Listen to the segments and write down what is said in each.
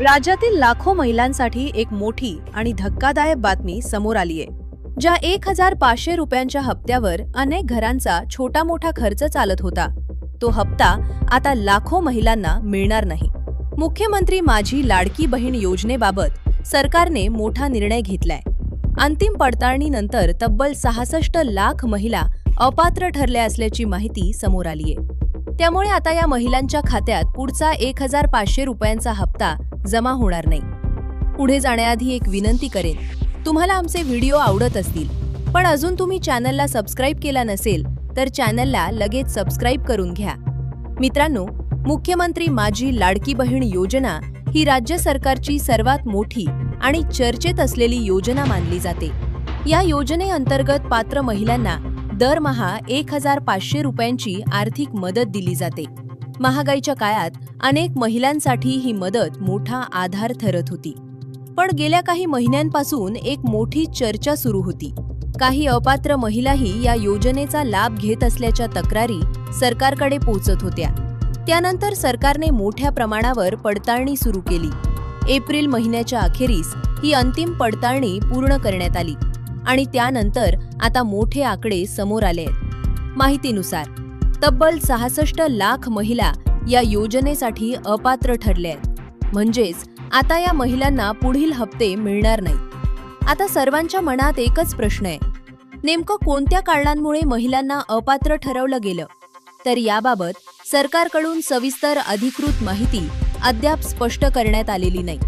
राज्यातील लाखो महिलांसाठी एक मोठी आणि धक्कादायक बातमी समोर आली आहे। ज्या 1500 रुपयांच्या हप्त्यावर अनेक घरांचा छोटा मोठा खर्च चालत होता, तो हप्ता आता लाखो महिलांना मिळणार नाही। मुख्यमंत्री माझी लाडकी बहीण योजनेबाबत सरकारने मोठा निर्णय घेतलाय। अंतिम पडताळणीनंतर तब्बल 66 लाख महिला अपात्र ठरल्या असल्याची माहिती समोर आली आहे। त्यामुळे आता या महिलांच्या खात्यात पुढचा 1500 रुपयांचा हप्ता जमा होणार नाही। पुढे जाण्याआधी एक विनंती करेन, तुम्हाला आमचे व्हिडिओ आवडत असतील पण अजून तुम्ही चॅनलला सबस्क्राइब केला नसेल तर चॅनलला लगेच सबस्क्राइब करून घ्या। मित्रांनो, मुख्यमंत्री माझी लाडकी बहीण योजना ही राज्य सरकारची सर्वात मोठी आणि चर्चेत असलेली योजना मानली जाते। या योजनेअंतर्गत पात्र महिलांना दरमहा 1500 रुपयांची आर्थिक मदत दिली जाते। महागाईच्या काळात अनेक महिलांसाठी ही मदत मोठा आधार ठरत होती। पण गेल्या काही महिन्यांपासून एक मोठी चर्चा सुरू होती। काही अपात्र महिलाही या योजनेचा लाभ घेत असल्याच्या तक्रारी सरकारकडे पोहोचत होत्या। त्यानंतर सरकारने मोठ्या प्रमाणावर पडताळणी सुरू केली। एप्रिल महिन्याच्या अखेरीस ही अंतिम पडताळणी पूर्ण करण्यात आली आणि त्यानंतर आता मोठे आकडे समोर आले आहेत। माहितीनुसार तब्बल 66 लाख महिला या योजनेसाठी अपात्र ठरल्या आहेत। म्हणजेच आता या महिलांना पुढील हप्ते मिळणार नाहीत। आता सर्वांच्या मनात एकच प्रश्न आहे, नेमकं कोणत्या कारणांमुळे महिलांना अपात्र ठरवलं गेलं? तर याबाबत सरकारकडून सविस्तर अधिकृत माहिती अद्याप स्पष्ट करण्यात आलेली नाही।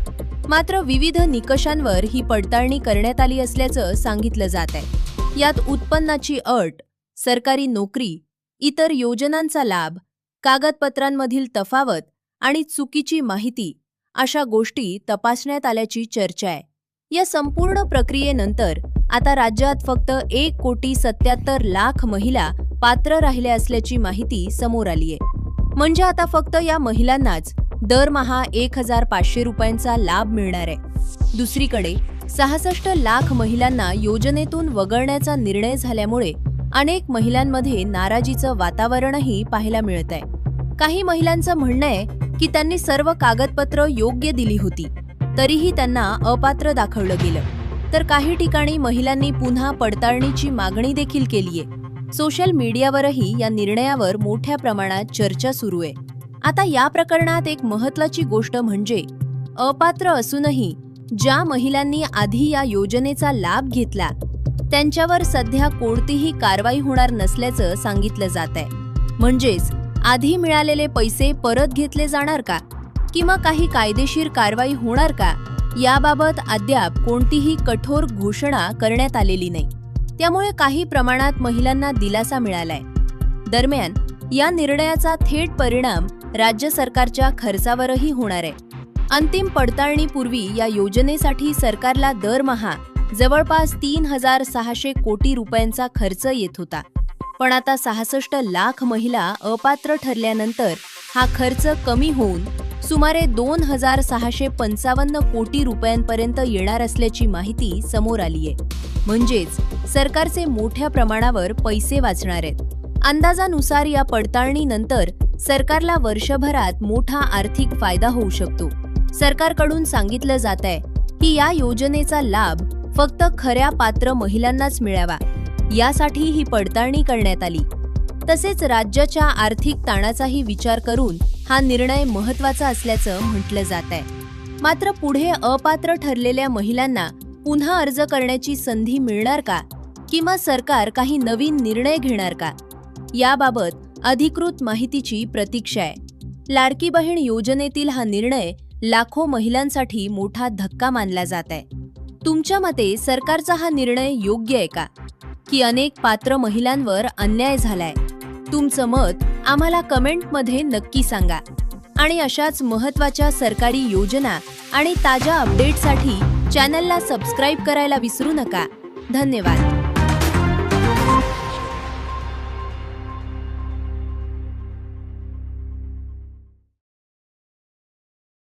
मात्र विविध निकषांवर ही पडताळणी करण्यात आली असल्याचं सांगितलं जात आहे। यात उत्पन्नाची अट, सरकारी नोकरी, इतर योजनांचा लाभ, कागदपत्रांमधील तफावत आणि चुकीची माहिती अशा गोष्टी तपासण्यात आल्याची चर्चा आहे। या संपूर्ण प्रक्रियेनंतर आता राज्यात फक्त 1,77,00,000 महिला पात्र राहिल्या असल्याची माहिती समोर आली आहे। म्हणजे आता फक्त या महिलांनाच दरमहा 1500 रुपयांचा लाभ मिळणार आहे। दुसरीकडे 66 लाख महिलांना योजनेतून वगळण्याचा निर्णय झाल्यामुळे अनेक महिलांमध्ये नाराजीचं वातावरणही पाहायला मिळत आहे। काही महिलांचं म्हणणं आहे की त्यांनी सर्व कागदपत्र योग्य दिली होती, तरीही त्यांना अपात्र दाखवलं गेलं। तर काही ठिकाणी महिलांनी पुन्हा पडताळणीची मागणी देखील केलीये। सोशल मीडियावरही या निर्णयावर मोठ्या प्रमाणात चर्चा सुरू आहे। आता या प्रकरणात एक महत्त्वाची गोष्ट म्हणजे अपात्र असूनही ज्या महिलांनी आधी या योजनेचा लाभ घेतला त्यांच्यावर सध्या कोणतीही कारवाई होणार नसल्याचं सांगितलं जात आहे। म्हणजेच आधी मिळालेले पैसे परत घेतले जाणार का किंवा काही कायदेशीर कारवाई होणार का याबाबत अद्याप कोणतीही कठोर घोषणा करण्यात आलेली नाही। त्यामुळे काही प्रमाणात महिलांना दिलासा मिळालाय। दरम्यान या निर्णयाचा थेट परिणाम राज्य सरकारच्या खर्चावरही होणार आहे। अंतिम पडताळणीपूर्वी या योजनेसाठी सरकारला दरमहा जवळपास 3600 कोटी रुपयांचा खर्च येत होता। पण आता 66 लाख महिला अपात्र ठरल्यानंतर हा खर्च कमी होऊन सुमारे 2655 कोटी रुपयांपर्यंत येणार असल्याची माहिती समोर आली आहे। म्हणजेच सरकारचे मोठ्या प्रमाणावर पैसे वाचणार आहेत। अंदाजानुसार या पडताळणीनंतर सरकारला वर्षभरात मोठा आर्थिक फायदा होऊ शकतो। सरकारकडून सांगितलं जात आहे की या योजनेचा लाभ फक्त खऱ्या पात्र महिलांनाच मिळावा, यासाठी ही पडताळणी करण्यात आली। तसेच राज्याच्या आर्थिक ताणाचाही विचार करून हा निर्णय महत्त्वाचा असल्याचं म्हटलं जात आहे। मात्र पुढे अपात्र ठरलेल्या महिलांना पुन्हा अर्ज करण्याची संधी मिळणार का किंवा सरकार काही नवीन निर्णय घेणार का याबाबत अधिकृत माहितीची प्रतीक्षा आहे। लाडकी बहीण योजनेतील हा निर्णय लाखो महिलांसाठी मोठा धक्का मानला जात आहे। तुमच्या मते सरकारचा हा निर्णय योग्य आहे का की अनेक पात्र महिलांवर अन्याय झालाय? तुमचं मत आम्हाला कमेंटमध्ये नक्की सांगा आणि अशाच महत्त्वाच्या सरकारी योजना आणि ताज्या अपडेटसाठी चॅनलला सबस्क्राइब करायला विसरू नका। धन्यवाद।